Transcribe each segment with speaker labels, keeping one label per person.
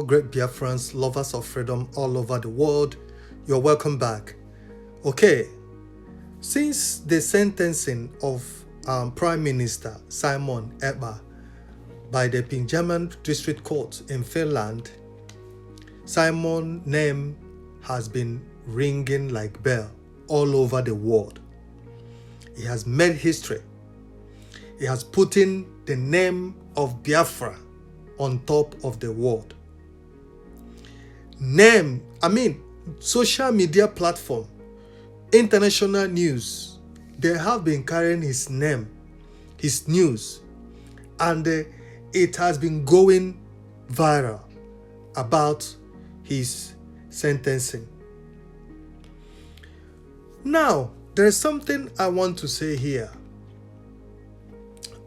Speaker 1: great Biafrans, lovers of freedom all over the world. You're welcome back. Okay, since the sentencing of Prime Minister Simon Ekpa by the German District Court in Finland, Simon's name has been ringing like bell all over the world. He has made history. He has put in the name of Biafra on top of the world. Social media platform, international news, they have been carrying his name, his news, and it has been going viral about his sentencing. Now, there is something I want to say here.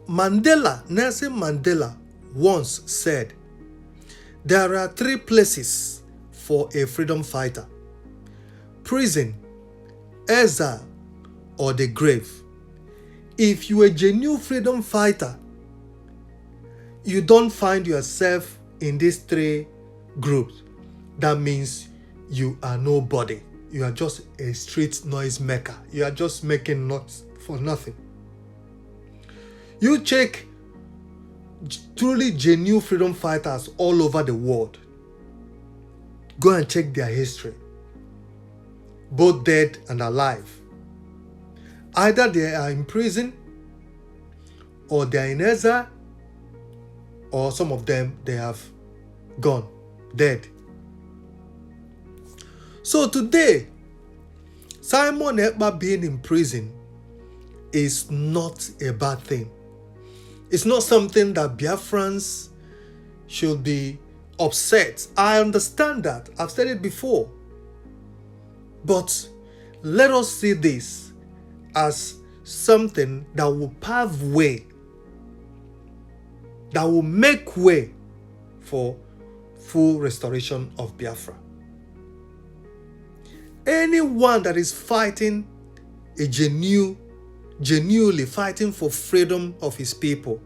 Speaker 1: Nelson Mandela once said, there are 3 places for a freedom fighter: prison, exile, or the grave. If you are a genuine freedom fighter, you don't find yourself in these 3 groups. That means you are nobody. You are just a street noise maker. You are just making noise for nothing. You check truly genuine freedom fighters all over the world. Go and check their history, both dead and alive. Either they are in prison, or they are in exile, or some of them, they have gone, dead. So today, Simon Ekpa being in prison is not a bad thing. It's not something that Biafrans should be upset. I understand that. I've said it before. But let us see this as something that will pave way, that will make way for full restoration of Biafra. Anyone that is fighting genuinely fighting for freedom of his people,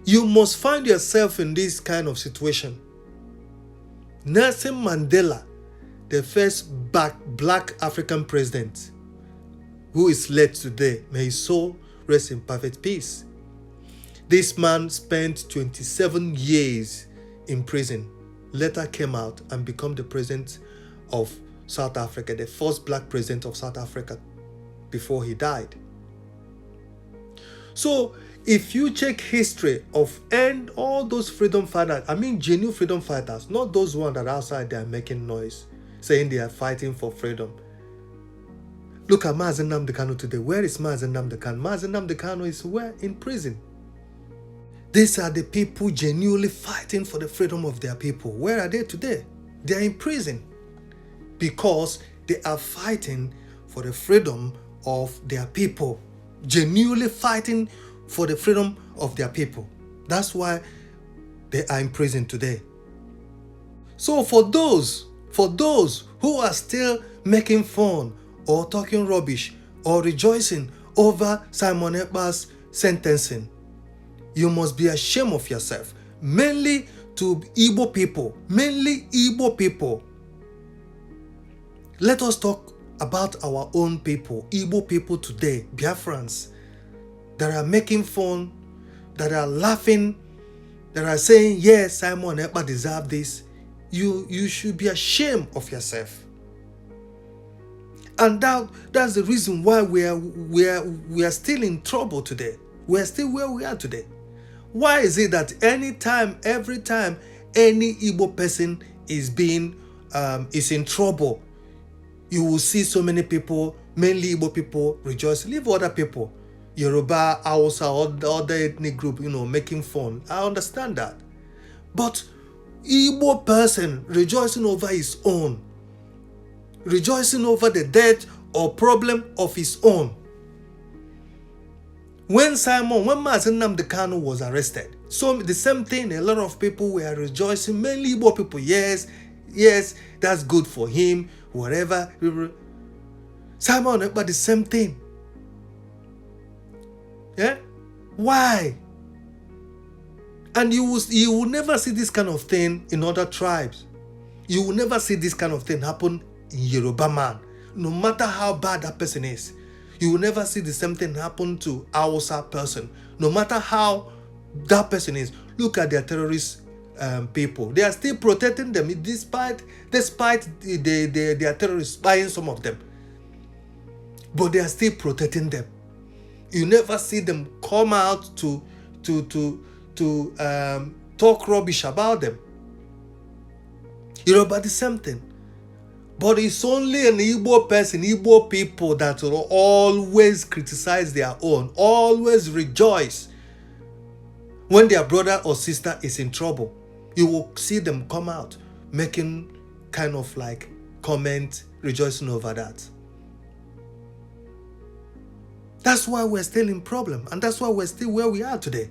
Speaker 1: you must find yourself in this kind of situation. Nelson Mandela, the first black African president, who is led today, may his soul rest in perfect peace. This man spent 27 years in prison, later came out and became the president of South Africa, the first black president of South Africa before he died. So if you check history of all those freedom fighters, genuine freedom fighters, not those ones that are outside there making noise, saying they are fighting for freedom. Look at Mazi Nnamdi Kanu today. Where is Mazi Nnamdi Kanu? Mazi Nnamdi Kanu is where? In prison. These are the people genuinely fighting for the freedom of their people. Where are they today? They are in prison because they are fighting for the freedom of their people. Genuinely fighting for the freedom of their people. That's why they are in prison today. So for those who are still making fun or talking rubbish or rejoicing over Simon Ekpa's sentencing, you must be ashamed of yourself. Mainly to Igbo people. Let us talk about our own people, Igbo people today, Biafrans, that are making fun, that are laughing, that are saying, yes, Simon Ekpa deserves this. You should be ashamed of yourself. And that's the reason why we are still in trouble today. We are still where we are today. Why is it that every time any Igbo person is in trouble, you will see so many people, mainly Igbo people, rejoice. Leave other people, Yoruba, Hausa, or the other ethnic group, making fun. I understand that. But Igbo person rejoicing over his own, rejoicing over the death or problem of his own. When Mazi Nnamdi Kanu was arrested, so the same thing, a lot of people were rejoicing, mainly Igbo people. Yes, that's good for him, whatever. Simon Ekpa, the same thing. Yeah? Why? And you will never see this kind of thing in other tribes. You will never see this kind of thing happen in Yoruba man, no matter how bad that person is. You will never see the same thing happen to Hausa person, no matter how that person is. Look at their terrorist people. They are still protecting them despite they are terrorists spying some of them. But they are still protecting them. You never see them come out to talk rubbish about them. About the same thing. But it's only an Igbo person, Igbo people that will always criticize their own, always rejoice when their brother or sister is in trouble. You will see them come out making kind of like comment, rejoicing over that. That's why we're still in problem, and that's why we're still where we are today.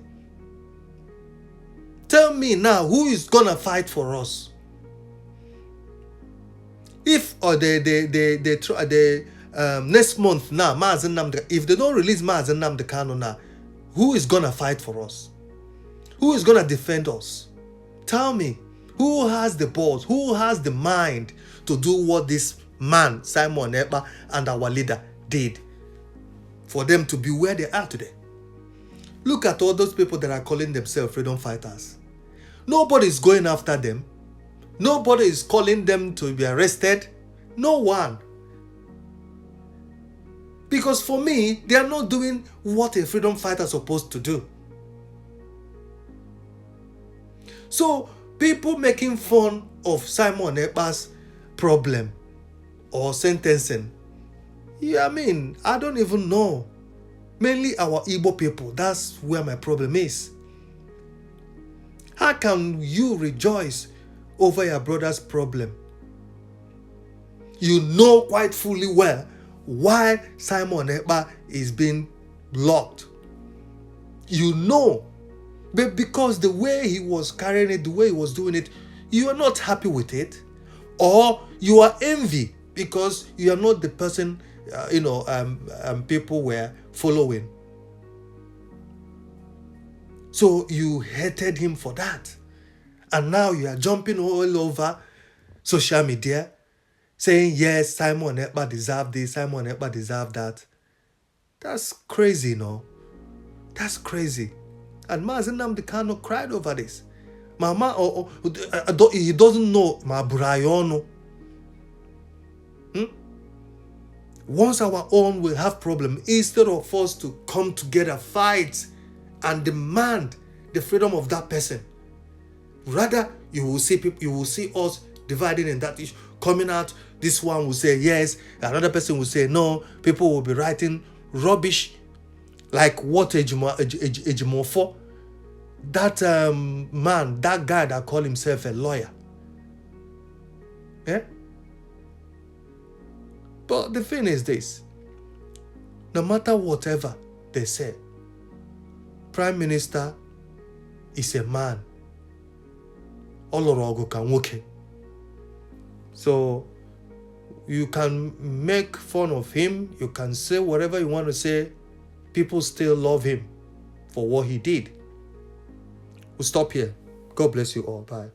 Speaker 1: Tell me now, who is gonna fight for us? If next month now, if they don't release Mazen Nnamdi Kanu now, who is gonna fight for us? Who is gonna defend us? Tell me, who has the balls? Who has the mind to do what this man, Simon Ekpa, and our leader did for them to be where they are today? Look at all those people that are calling themselves freedom fighters. Nobody is going after them. Nobody is calling them to be arrested. No one. Because for me, they are not doing what a freedom fighter is supposed to do. So, people making fun of Simon Ekpa's problem or sentencing, I don't even know. Mainly our Igbo people, that's where my problem is. How can you rejoice over your brother's problem? You know quite fully well why Simon Ekpa is being locked. You know. But because the way he was carrying it, the way he was doing it, you are not happy with it. Or you are envy because you are not the person, people were following. So you hated him for that. And now you are jumping all over social media saying, yes, Simon Ekpa deserved this, Simon Ekpa deserved that. That's crazy, no? That's crazy. And Mazen Nnamdi Kanu cried over this. Mama, he doesn't know Ma Burayono. Once our own will have problem, instead of us to come together, fight, and demand the freedom of that person, rather you will see us dividing in that issue, coming out. This one will say yes, another person will say no. People will be writing rubbish like what Ejimofo, that man, that guy that called himself a lawyer. Yeah? But the thing is this, no matter whatever they say, Prime Minister is a man. Olorogo can work. So you can make fun of him, you can say whatever you want to say, people still love him for what he did. We'll stop here. God bless you all. Bye.